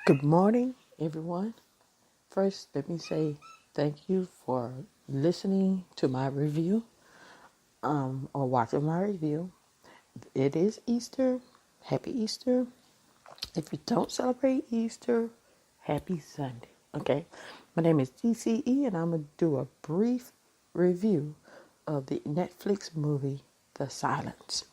Good morning, everyone. First, let me say thank you for listening to my review or watching my review. It is Easter. Happy Easter. If you don't celebrate Easter, happy Sunday. Okay. My name is DCE, and I'm going to do a brief review of the Netflix movie, The Silence.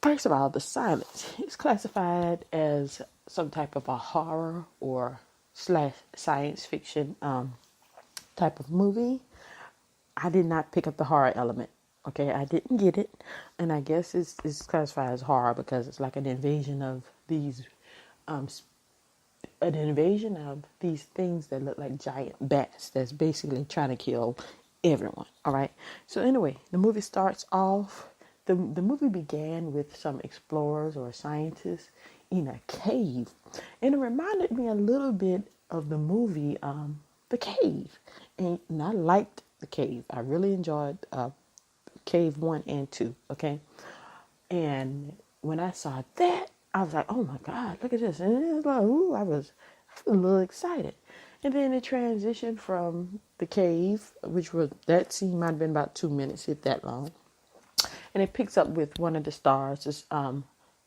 First of all, The Silence is classified as some type of a horror or slash science fiction type of movie. I did not pick up the horror element. Okay, I didn't get it, and I guess it's classified as horror because it's like um, an invasion of these things that look like giant bats that's basically trying to kill everyone. All right. So anyway, the movie starts off. The movie began with some explorers or scientists in a cave, and it reminded me a little bit of the movie The Cave, and I liked The Cave. I really enjoyed Cave 1 and 2. Okay, and when I saw that, I was like, oh my God, look at this. And it was like, ooh, I was a little excited. And then it transitioned from the cave, which was, that scene might have been about 2 minutes, if that long. And it picks up with one of the stars, this 13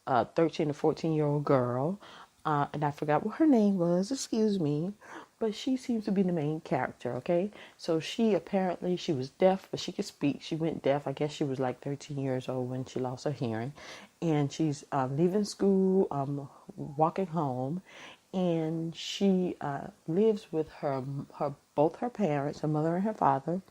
or 14-year-old girl. And I forgot what her name was, excuse me. But she seems to be the main character, okay? So she was deaf, but she could speak. She went deaf. I guess she was like 13 years old when she lost her hearing. And she's leaving school, walking home. And she lives with both her parents, her mother and her father.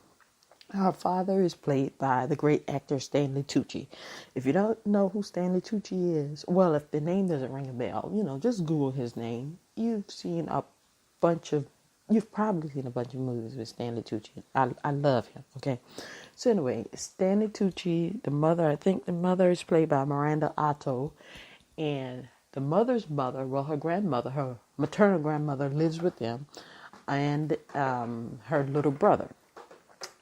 Her father is played by the great actor Stanley Tucci. If you don't know who Stanley Tucci is, well, if the name doesn't ring a bell, just Google his name. Bunch of, you've probably seen a bunch of movies with Stanley Tucci. I love him, okay? So anyway, Stanley Tucci, I think the mother is played by Miranda Otto, and the mother's mother, well, her maternal grandmother lives with them, and her little brother.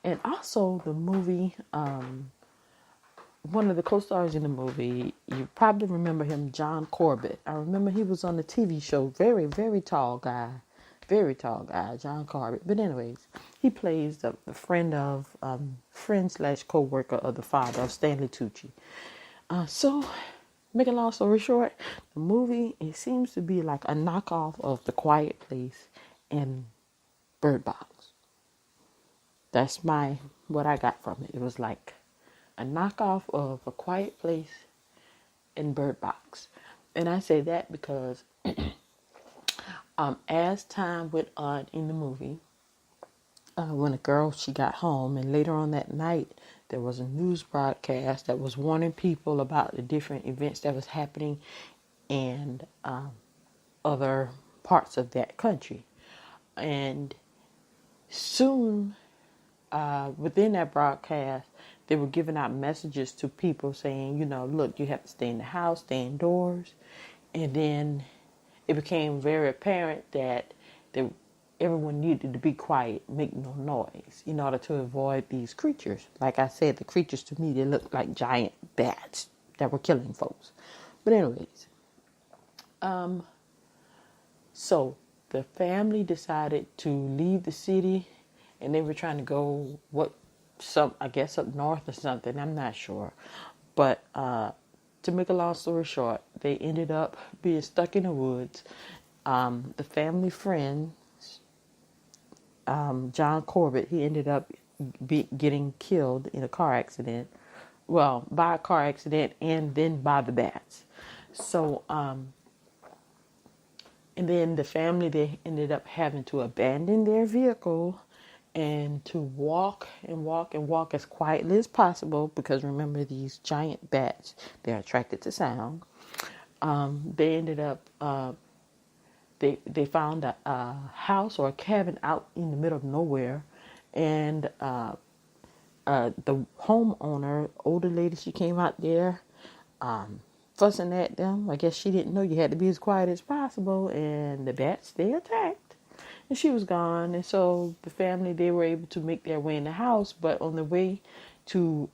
And also the movie, one of the co-stars in the movie, you probably remember him, John Corbett. I remember he was on the TV show, very, very tall guy, John Corbett. But anyways, he plays the friend slash co-worker of the father of Stanley Tucci. So, making a long story short, the movie, it seems to be like a knockoff of The Quiet Place and Bird Box. That's what I got from it. It was like a knockoff of A Quiet Place and Bird Box. And I say that because as time went on in the movie, when she got home, and later on that night, there was a news broadcast that was warning people about the different events that was happening in other parts of that country. And soon, within that broadcast, they were giving out messages to people saying, look, you have to stay in the house, stay indoors. And then it became very apparent that everyone needed to be quiet, make no noise in order to avoid these creatures. Like I said, the creatures to me, they looked like giant bats that were killing folks. But anyways, so the family decided to leave the city, and they were trying to go I guess up north or something. I'm not sure. But to make a long story short, they ended up being stuck in the woods. The family friend, John Corbett, he ended up getting killed in a car accident. Well, by a car accident and then by the bats. So, and then the family, they ended up having to abandon their vehicle and to walk and walk and walk as quietly as possible, because remember, these giant bats, they're attracted to sound. They ended up, they found a house or a cabin out in the middle of nowhere, and the homeowner, older lady, she came out there fussing at them. I guess she didn't know you had to be as quiet as possible, and the bats, they attacked. And she was gone, and so the family, they were able to make their way in the house, but on the way to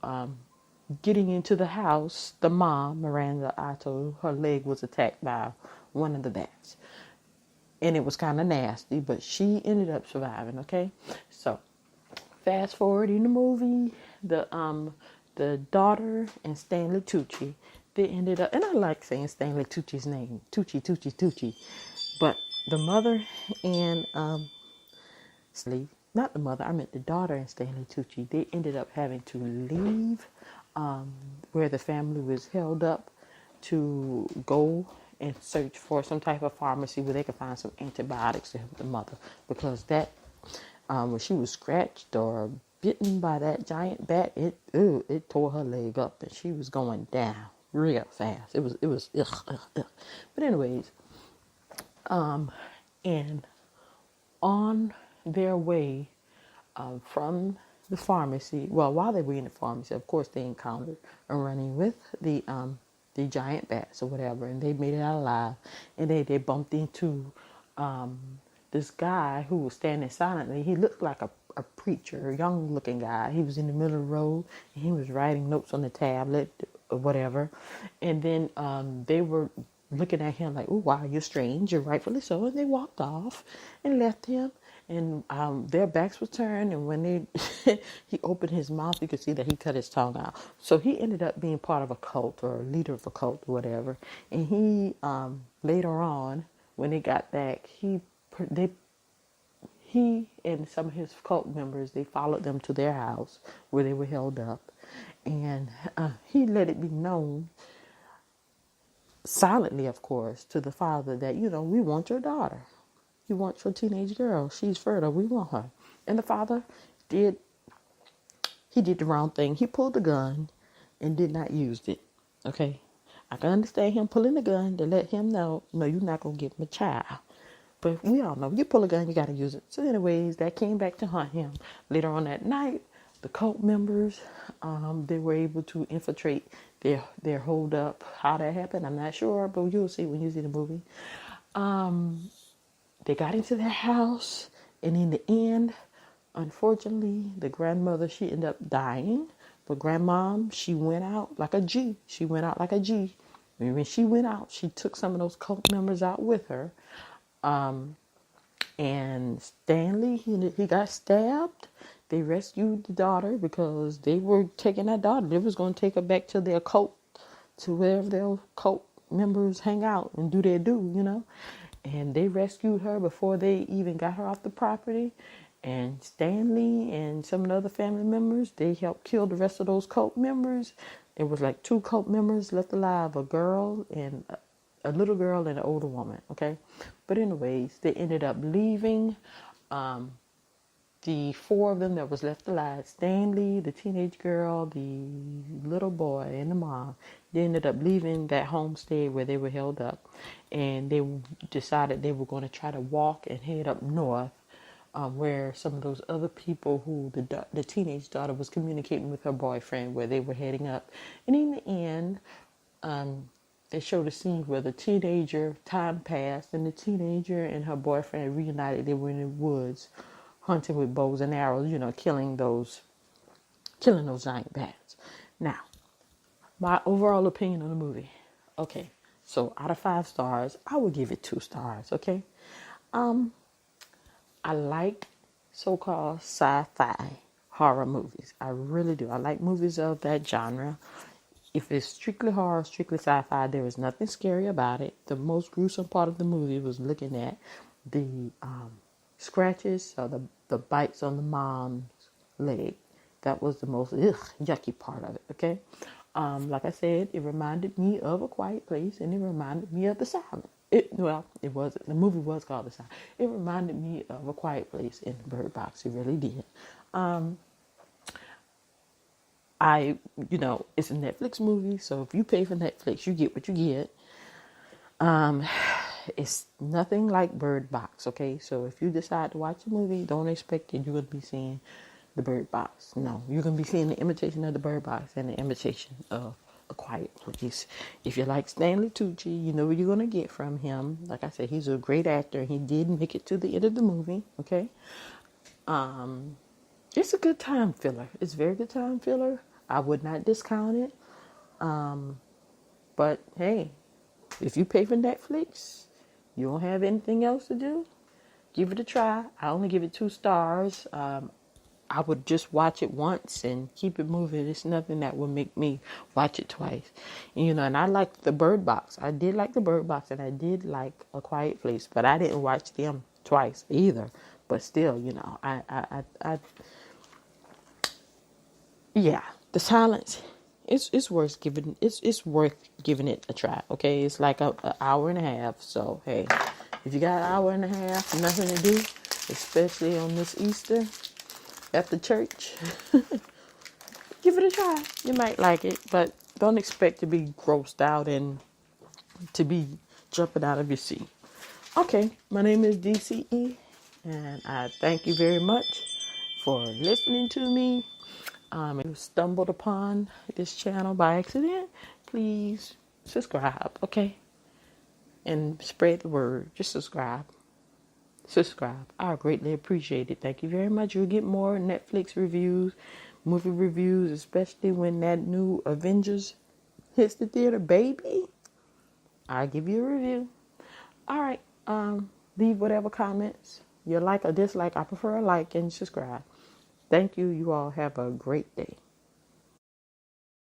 getting into the house, the mom, Miranda Otto, her leg was attacked by one of the bats. And it was kind of nasty, but she ended up surviving, okay? So, fast forward in the movie, the daughter and Stanley Tucci, they ended up, and I like saying Stanley Tucci's name, Tucci. But the mother and not the mother, I meant the daughter and Stanley Tucci, they ended up having to leave where the family was held up to go and search for some type of pharmacy where they could find some antibiotics to help the mother, because that when she was scratched or bitten by that giant bat, it tore her leg up and she was going down real fast. It was ugh. But anyways, and on their way from the pharmacy, well, while they were in the pharmacy, of course, they encountered a running with the giant bats or whatever, and they made it out alive. And they bumped into this guy who was standing silently. He looked like a preacher, a young-looking guy. He was in the middle of the road, and he was writing notes on the tablet or whatever. And then they were looking at him like, "Oh, wow, you're strange. You're rightfully so." And they walked off and left him. And their backs were turned, and when he opened his mouth, you could see that he cut his tongue out. So he ended up being part of a cult or a leader of a cult or whatever. And he later on, when they got back, he and some of his cult members, they followed them to their house where they were held up, and he let it be known, silently, of course, to the father that, we want your daughter. You want your teenage girl. She's fertile. We want her. And the father did the wrong thing. He pulled the gun and did not use it. Okay? I can understand him pulling the gun to let him know, no, you're not going to get my child. But we all know, you pull a gun, you got to use it. So anyways, that came back to haunt him. Later on that night, the cult members, they were able to infiltrate their hold up. How that happened, I'm not sure, but you'll see when you see the movie. They got into their house, and in the end, unfortunately, the grandmother, she ended up dying. But grandmom, she went out like a G. She went out like a G. And when she went out, she took some of those cult members out with her. And Stanley, he got stabbed. They rescued the daughter because they were taking that daughter. They was going to take her back to their cult, to wherever their cult members hang out and do their do. And they rescued her before they even got her off the property. And Stanley and some of the other family members, they helped kill the rest of those cult members. It was like 2 cult members left alive, a girl and a little girl and an older woman, okay? But anyways, they ended up leaving. The 4 of them that was left alive, Stanley, the teenage girl, the little boy, and the mom, they ended up leaving that homestead where they were held up. And they decided they were going to try to walk and head up north, where some of those other people who the teenage daughter was communicating with her boyfriend, where they were heading up. And in the end, they showed a scene where the teenager, time passed, and the teenager and her boyfriend reunited. They were in the woods, hunting with bows and arrows, killing those giant bats. Now, my overall opinion on the movie. Okay, so out of 5 stars, I would give it 2 stars. Okay, I like so-called sci-fi horror movies. I really do. I like movies of that genre. If it's strictly horror, strictly sci-fi, there is nothing scary about it. The most gruesome part of the movie was looking at the scratches or the bites on the mom's leg. That was the most yucky part of it, okay? Like I said, it reminded me of A Quiet Place, and it reminded me of The Silent. The movie was called The Silent. It reminded me of A Quiet Place in the Bird Box. It really did. It's a Netflix movie, so if you pay for Netflix, you get what you get. It's nothing like Bird Box, okay? So if you decide to watch a movie, don't expect that you're going to be seeing the Bird Box. No, you're going to be seeing the imitation of the Bird Box and the imitation of A Quiet Place. If you like Stanley Tucci, you know what you're going to get from him. Like I said, he's a great actor. He did make it to the end of the movie, okay? It's a good time filler. It's a very good time filler. I would not discount it. But hey, If you pay for Netflix, you don't have anything else to do, give it a try. I only give it 2 stars. I would just watch it once and keep it moving. It's nothing that will make me watch it twice. And I liked the Bird Box. I did like the Bird Box, and I did like A Quiet Place, but I didn't watch them twice either. But still, yeah, The Silence. It's worth giving. It's worth giving it a try. Okay, it's like a hour and a half. So hey, if you got an hour and a half, nothing to do, especially on this Easter after church, give it a try. You might like it, but don't expect to be grossed out and to be jumping out of your seat. Okay, my name is DCE, and I thank you very much for listening to me. If you stumbled upon this channel by accident, please subscribe, okay? And spread the word. Just subscribe. Subscribe. I greatly appreciate it. Thank you very much. You'll get more Netflix reviews, movie reviews, especially when that new Avengers hits the theater, baby. I'll give you a review. All right. Leave whatever comments you like or dislike. I prefer a like and subscribe. Thank you. You all have a great day.